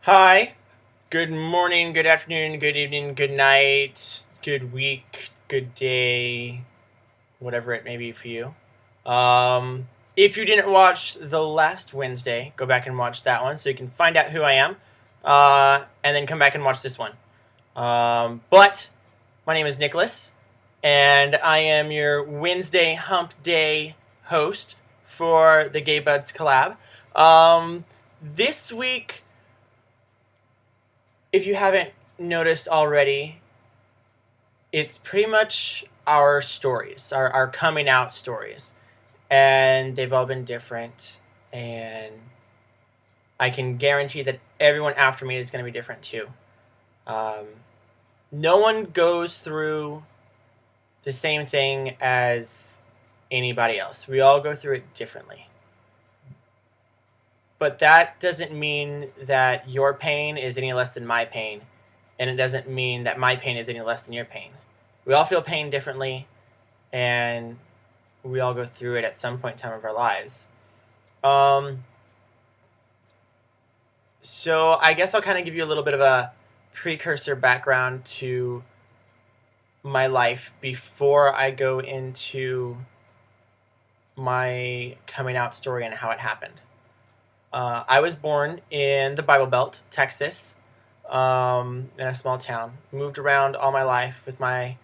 Hi, good morning, good afternoon, good evening, good night, good week, good day, whatever it may be for you. If you didn't watch the last Wednesday, go back and watch that one so you can find out who I am, and then come back and watch this one. But my name is Nicholas, and I am your Wednesday Hump Day host for the Gay Buds collab. This week, if you haven't noticed already, it's pretty much our stories, our coming out stories. And they've all been different. And I can guarantee that everyone after me is going to be different too. Um, no one goes through the same thing as anybody else. We all go through it differently. But that doesn't mean that your pain is any less than my pain. And it doesn't mean that my pain is any less than your pain. We all feel pain differently, and we all go through it at some point in time of our lives. So I guess I'll kind of give you a little bit of a precursor background to my life before I go into my coming out story and how it happened. I was born in the Bible Belt, Texas, in a small town. Moved around all my life with my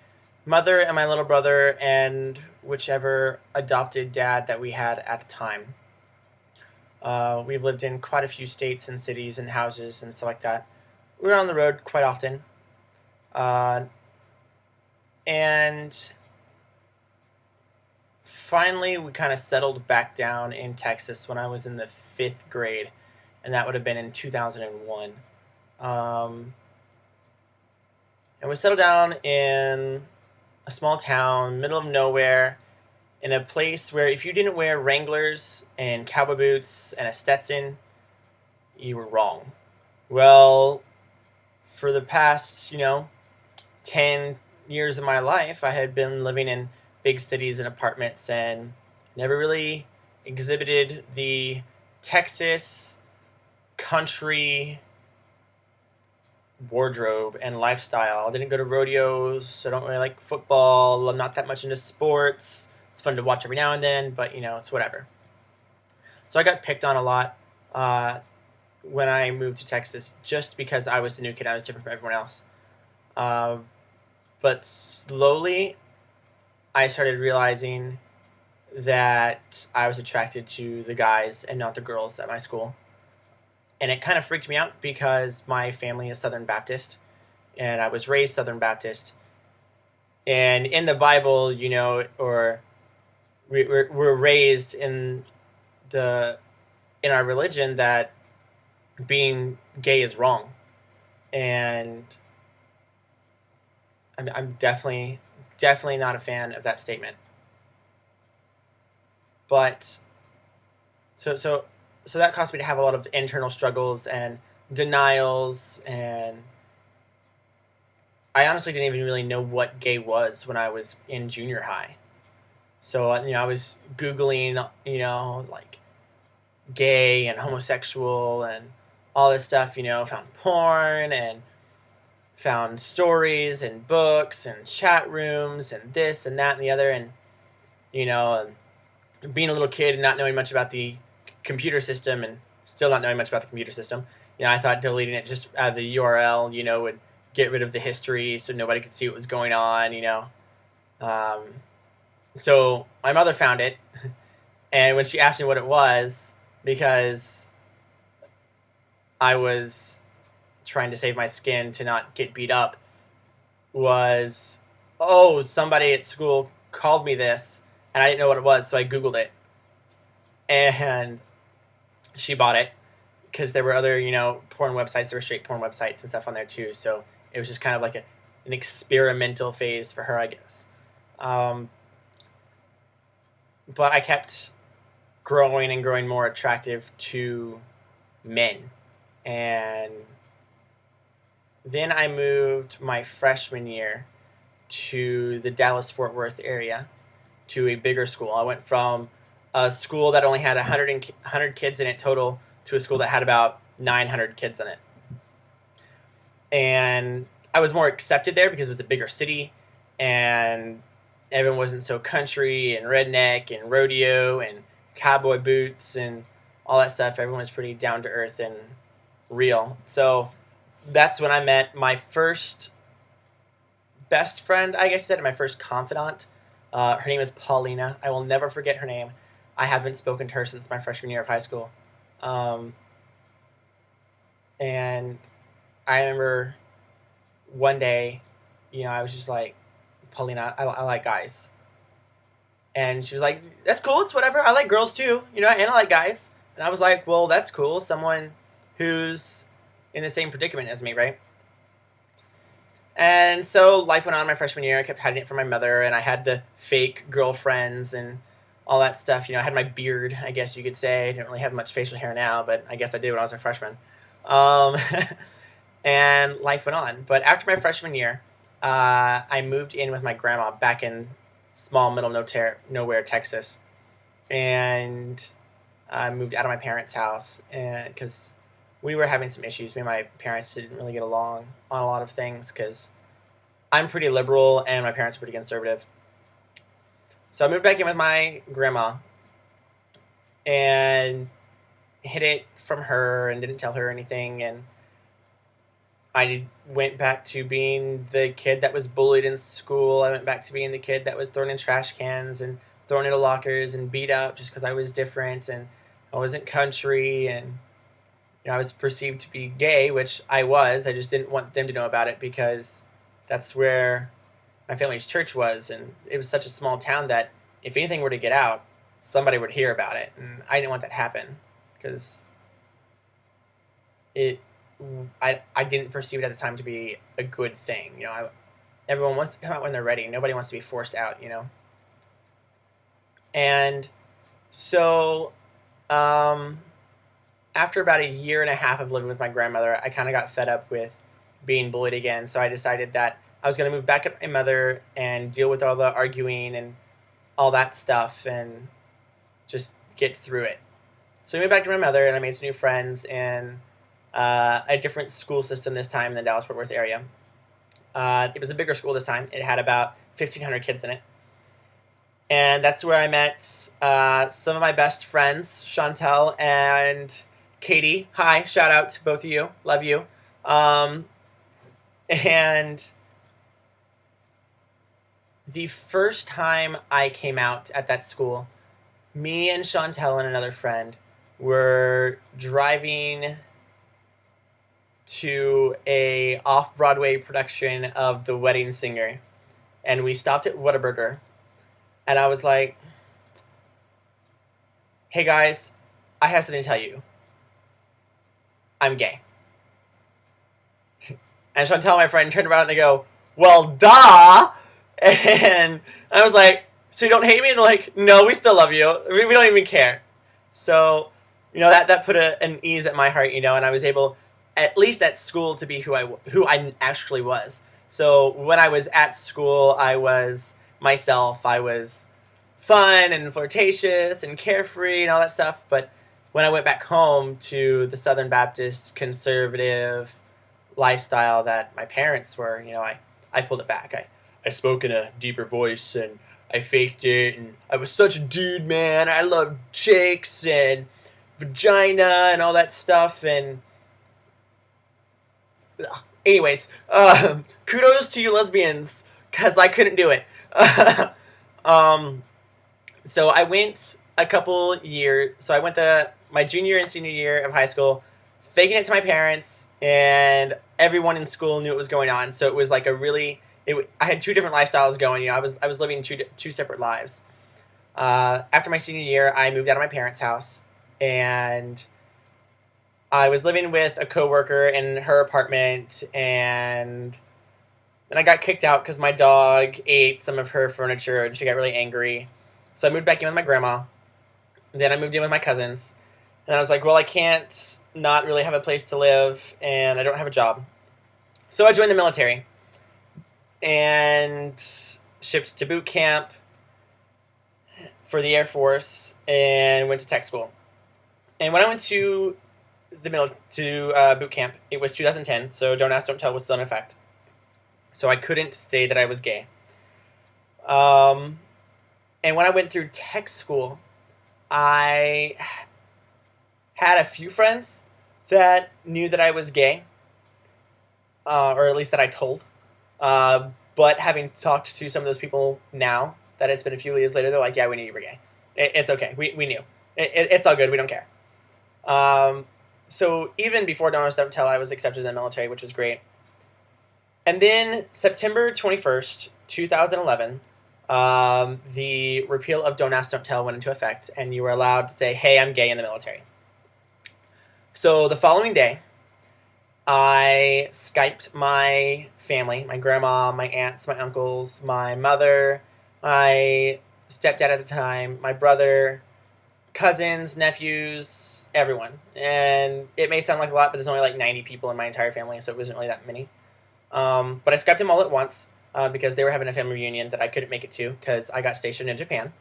mother and my little brother and whichever adopted dad that we had at the time. We've lived in quite a few states and cities and houses and stuff like that. We were on the road quite often. And finally, we kind of settled back down in Texas when I was in the 5th grade, and that would have been in 2001. And we settled down in a small town, middle of nowhere, in a place where if you didn't wear Wranglers and cowboy boots and a Stetson, you were wrong. Well, for the past, 10 years of my life, I had been living in big cities and apartments and never really exhibited the Texas country wardrobe and lifestyle. I didn't go to rodeos. I don't really like football. I'm not that much into sports. It's fun to watch every now and then, but it's whatever. So I got picked on a lot when I moved to Texas just because I was the new kid. I was different from everyone else. But slowly, I started realizing that I was attracted to the guys and not the girls at my school. And it kind of freaked me out because my family is Southern Baptist, and I was raised Southern Baptist. And in the Bible, or we're raised in our religion that being gay is wrong, and I'm definitely not a fan of that statement. But so that caused me to have a lot of internal struggles and denials, and I honestly didn't even really know what gay was when I was in junior high. So I was Googling, like gay and homosexual and all this stuff. Found porn and found stories and books and chat rooms and this and that and the other, and being a little kid and not knowing much about the computer system and still not knowing much about the computer system, I thought deleting it just out of the URL, would get rid of the history so nobody could see what was going on, So my mother found it, and when she asked me what it was, because I was trying to save my skin to not get beat up, was, oh, somebody at school called me this, and I didn't know what it was, so I Googled it. And she bought it, because there were other, porn websites, there were straight porn websites and stuff on there too, so it was just kind of like an experimental phase for her, I guess. But I kept growing and growing more attractive to men. And then I moved my freshman year to the Dallas-Fort Worth area to a bigger school. I went from a school that only had 100 kids in it total to a school that had about 900 kids in it. and I was more accepted there because it was a bigger city, and everyone wasn't so country and redneck and rodeo and cowboy boots and all that stuff. Everyone was pretty down to earth and real. So that's when I met my first best friend, I guess you said, my first confidant. Her name is Paulina. I will never forget her name. I haven't spoken to her since my freshman year of high school. Um, and I remember one day, I was just like, Paulina, I like guys. And she was like, that's cool. It's whatever. I like girls too, and I like guys. And I was like, well, that's cool. Someone who's in the same predicament as me, right? And so life went on my freshman year. I kept hiding it from my mother, and I had the fake girlfriends and all that stuff. I had my beard, I guess you could say. I didn't really have much facial hair now, but I guess I did when I was a freshman. Um, and life went on. But after my freshman year, I moved in with my grandma back in small middle nowhere Texas, and I moved out of my parents' house, and because we were having some issues. Me and my parents didn't really get along on a lot of things because I'm pretty liberal and my parents are pretty conservative. So I moved back in with my grandma and hid it from her and didn't tell her anything. And I went back to being the kid that was bullied in school. I went back to being the kid that was thrown in trash cans and thrown into lockers and beat up just because I was different and I wasn't country, and I was perceived to be gay, which I was. I just didn't want them to know about it because that's where my family's church was, and it was such a small town that if anything were to get out, somebody would hear about it, and I didn't want that to happen because I didn't perceive it at the time to be a good thing. Everyone wants to come out when they're ready. Nobody wants to be forced out. And so, after about a year and a half of living with my grandmother, I kind of got fed up with being bullied again. So I decided that I was going to move back with my mother and deal with all the arguing and all that stuff and just get through it. So I moved back to my mother, and I made some new friends in a different school system this time in the Dallas-Fort Worth area. It was a bigger school this time. It had about 1,500 kids in it. And that's where I met some of my best friends, Chantel and Katie. Hi, shout out to both of you. Love you. And the first time I came out at that school, me and Chantel and another friend were driving to a off-Broadway production of The Wedding Singer, and we stopped at Whataburger, and I was like, hey guys, I have something to tell you. I'm gay. And Chantel, my friend, turned around and they go, well, duh! And I was like, so you don't hate me? And they're like, no, we still love you. We don't even care. So, that put an ease at my heart, and I was able, at least at school, to be who I actually was. So when I was at school, I was myself. I was fun and flirtatious and carefree and all that stuff. But when I went back home to the Southern Baptist conservative lifestyle that my parents were, I pulled it back. I spoke in a deeper voice and I faked it, and I was such a dude, man. I loved chicks and vagina and all that stuff. And anyways, kudos to you lesbians, because I couldn't do it. So I went a couple years. So I went my junior and senior year of high school, faking it to my parents, and everyone in school knew what was going on. So it was like I had two different lifestyles going. I was living two separate lives. After my senior year, I moved out of my parents' house, and I was living with a coworker in her apartment, and then I got kicked out because my dog ate some of her furniture, and she got really angry. So I moved back in with my grandma. Then I moved in with my cousins. And I was like, well, I can't not really have a place to live, and I don't have a job. So I joined the military and shipped to boot camp for the Air Force and went to tech school. And when I went to boot camp. It was 2010, so Don't Ask, Don't Tell was still in effect. So I couldn't say that I was gay. And when I went through tech school, I had a few friends that knew that I was gay, or at least that I told. But having talked to some of those people now, that it's been a few years later, they're like, yeah, we knew you were gay. It's okay. We knew. It's all good. We don't care. So even before Don't Ask, Don't Tell, I was accepted in the military, which was great. And then September 21st, 2011, the repeal of Don't Ask, Don't Tell went into effect, and you were allowed to say, hey, I'm gay in the military. So the following day, I Skyped my family, my grandma, my aunts, my uncles, my mother, my stepdad at the time, my brother, cousins, nephews, everyone. And it may sound like a lot, but there's only like 90 people in my entire family, so it wasn't really that many. But I Skyped them all at once because they were having a family reunion that I couldn't make it to because I got stationed in Japan.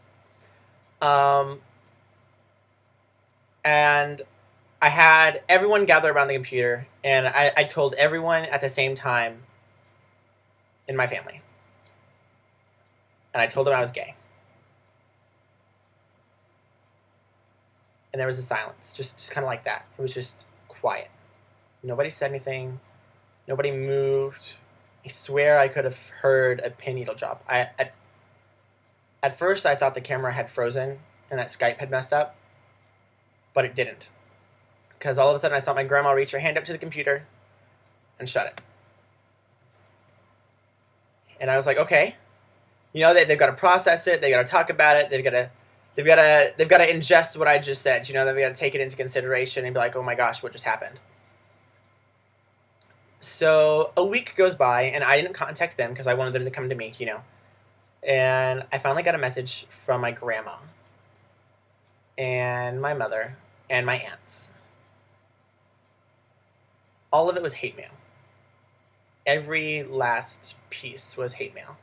And I had everyone gather around the computer, and I told everyone at the same time in my family. And I told them I was gay. And there was a silence, just kind of like that. It was just quiet. Nobody said anything. Nobody moved. I swear I could have heard a pin needle drop. At first, I thought the camera had frozen and that Skype had messed up, but it didn't. Because all of a sudden, I saw my grandma reach her hand up to the computer and shut it. And I was like, okay, you know, they've got to process it. They've got to talk about it. They've got to ingest what I just said. You know, they've got to take it into consideration and be like, oh my gosh, what just happened? So a week goes by, and I didn't contact them because I wanted them to come to me, you know. And I finally got a message from my grandma and my mother and my aunts. All of it was hate mail. Every last piece was hate mail.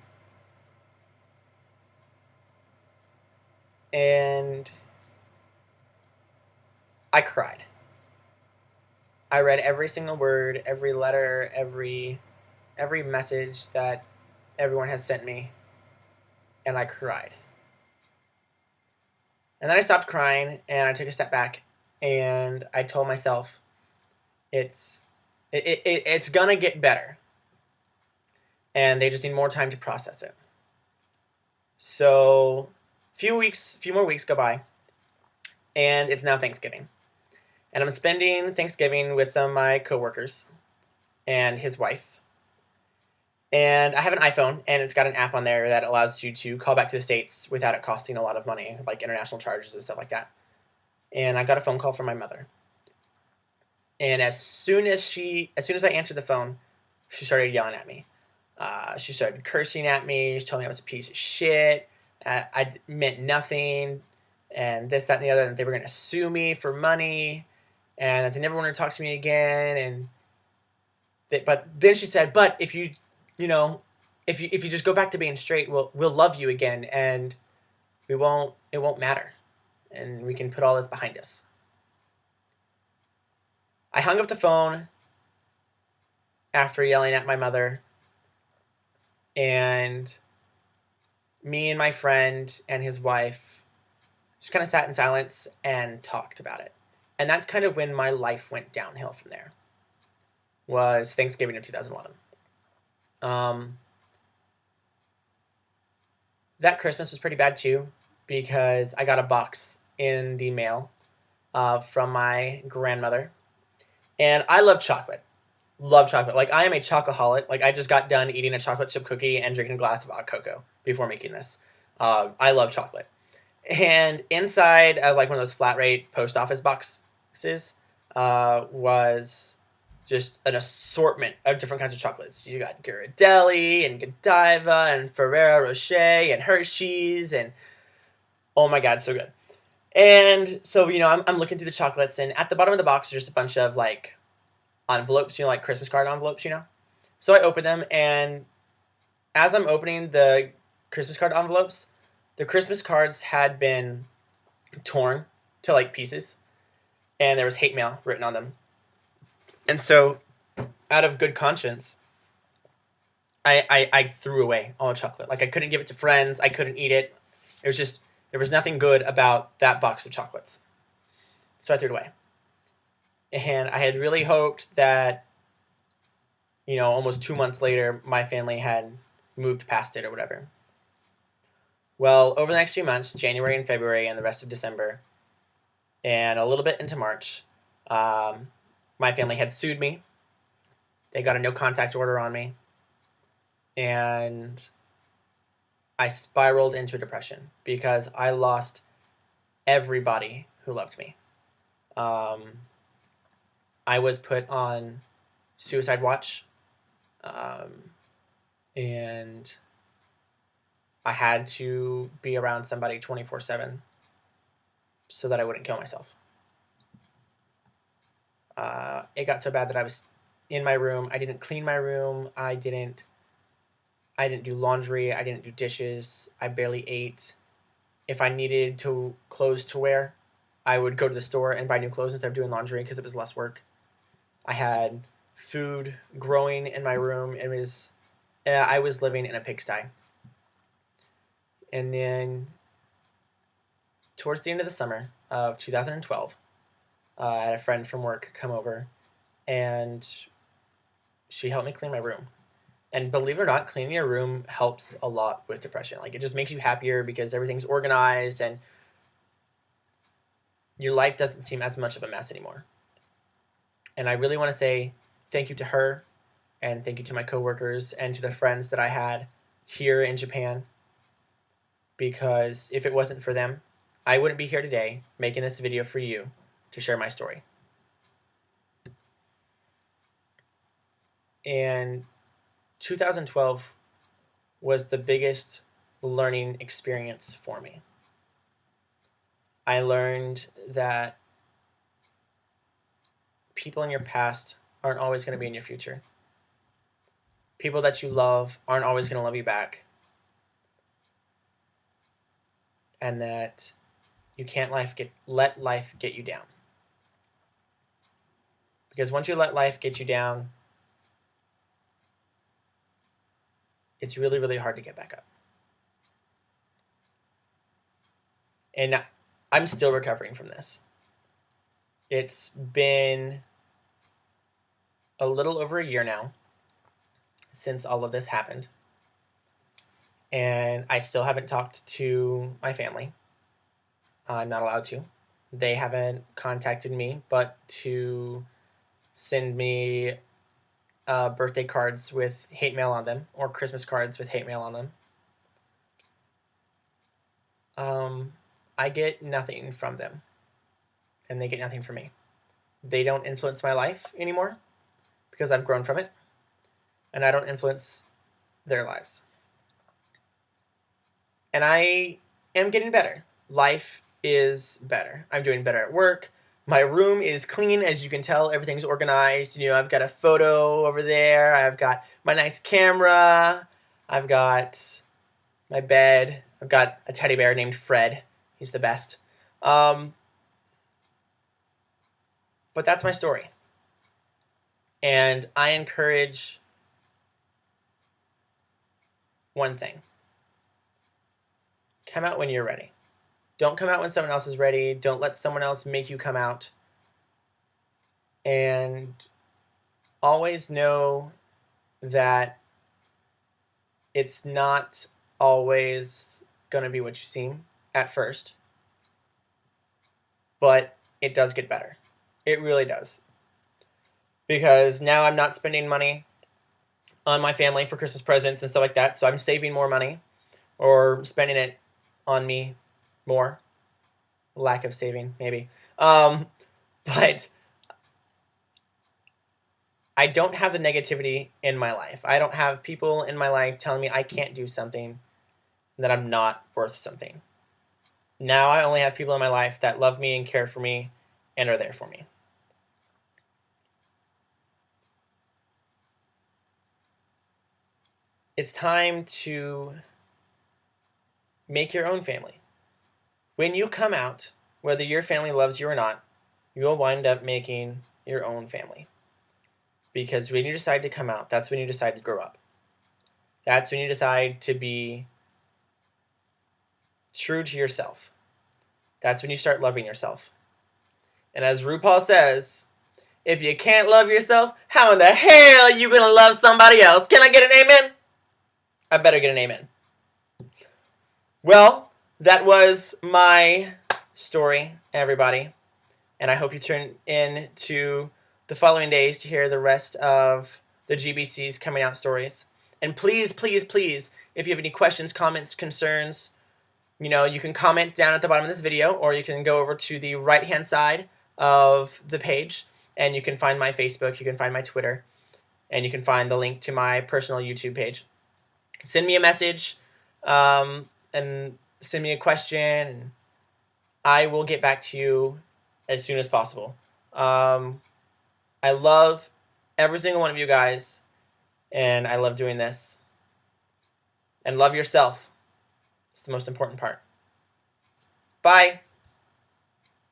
And I cried. I read every single word, every letter, every message that everyone has sent me, and I cried. And then I stopped crying, and I took a step back, and I told myself, it's gonna get better, and they just need more time to process it. So, few more weeks go by, and it's now Thanksgiving. And I'm spending Thanksgiving with some of my coworkers and his wife. And I have an iPhone, and it's got an app on there that allows you to call back to the States without it costing a lot of money, like international charges and stuff like that. And I got a phone call from my mother. And as soon as I answered the phone, she started yelling at me. She started cursing at me. She told me I was a piece of shit. I meant nothing, and this, that, and the other, and that they were going to sue me for money, and that they never wanted to talk to me again. But then she said, "But if you just go back to being straight, we'll love you again, and it won't matter, and we can put all this behind us." I hung up the phone after yelling at my mother, and me and my friend and his wife just kind of sat in silence and talked about it. And that's kind of when my life went downhill from there, was Thanksgiving of 2011. That Christmas was pretty bad too, because I got a box in the mail from my grandmother. And I love chocolate. Love chocolate. Like, I am a chocoholic. Like, I just got done eating a chocolate chip cookie and drinking a glass of hot cocoa before making this. I love chocolate. And inside of like one of those flat rate post office boxes was just an assortment of different kinds of chocolates. You got Ghirardelli and Godiva and Ferrero Rocher and Hershey's, and oh my god, so good. And so, you know, I'm looking through the chocolates, and at the bottom of the box there's just a bunch of like envelopes, you know, like Christmas card envelopes, you know. So I open them, and as I'm opening the Christmas card envelopes, the Christmas cards had been torn to like pieces, and there was hate mail written on them. And so, out of good conscience, I threw away all the chocolate. Like, I couldn't give it to friends. I couldn't eat it. It was just, there was nothing good about that box of chocolates. So I threw it away. And I had really hoped that, you know, almost 2 months later, my family had moved past it or whatever. Well, over the next few months, January and February and the rest of December, and a little bit into March, my family had sued me. They got a no contact order on me. And I spiraled into depression because I lost everybody who loved me. I was put on suicide watch, and I had to be around somebody 24/7 so that I wouldn't kill myself. It got so bad that I was in my room. I didn't clean my room. I didn't do laundry. I didn't do dishes. I barely ate. If I needed clothes to wear, I would go to the store and buy new clothes instead of doing laundry because it was less work. I had food growing in my room. I was living in a pigsty. And then towards the end of the summer of 2012, I had a friend from work come over, and she helped me clean my room. And believe it or not, cleaning your room helps a lot with depression. Like, it just makes you happier because everything's organized and your life doesn't seem as much of a mess anymore. And I really want to say thank you to her, and thank you to my coworkers and to the friends that I had here in Japan, because if it wasn't for them, I wouldn't be here today making this video for you to share my story. And 2012 was the biggest learning experience for me. I learned that people in your past aren't always going to be in your future. People that you love aren't always going to love you back. And that you can't let life get you down. Because once you let life get you down, it's really, really hard to get back up. And I'm still recovering from this. It's been a little over a year now since all of this happened. And I still haven't talked to my family. I'm not allowed to. They haven't contacted me, but to send me birthday cards with hate mail on them, or Christmas cards with hate mail on them. I get nothing from them, and they get nothing from me. They don't influence my life anymore because I've grown from it, and I don't influence their lives. And I am getting better. Life is better. I'm doing better at work. My room is clean, as you can tell. Everything's organized. You know, I've got a photo over there. I've got my nice camera. I've got my bed. I've got a teddy bear named Fred. He's the best. But that's my story. And I encourage one thing. Come out when you're ready. Don't come out when someone else is ready. Don't let someone else make you come out. And always know that it's not always going to be what you seem at first. But it does get better. It really does. Because now I'm not spending money on my family for Christmas presents and stuff like that. So I'm saving more money, or spending it on me more. Lack of saving, maybe. But I don't have the negativity in my life. I don't have people in my life telling me I can't do something, that I'm not worth something. Now I only have people in my life that love me and care for me and are there for me. It's time to make your own family. When you come out, whether your family loves you or not, you will wind up making your own family. Because when you decide to come out, that's when you decide to grow up. That's when you decide to be true to yourself. That's when you start loving yourself. And as RuPaul says, if you can't love yourself, how in the hell are you going to love somebody else? Can I get an amen? I better get an amen. Well, that was my story, everybody. And I hope you tune in to the following days to hear the rest of the GBC's coming out stories. And please, please, please, if you have any questions, comments, concerns, you can comment down at the bottom of this video, or you can go over to the right-hand side of the page, and you can find my Facebook, you can find my Twitter, and you can find the link to my personal YouTube page. Send me a message, and send me a question, and I will get back to you as soon as possible. I love every single one of you guys, and I love doing this. And love yourself. It's the most important part. Bye.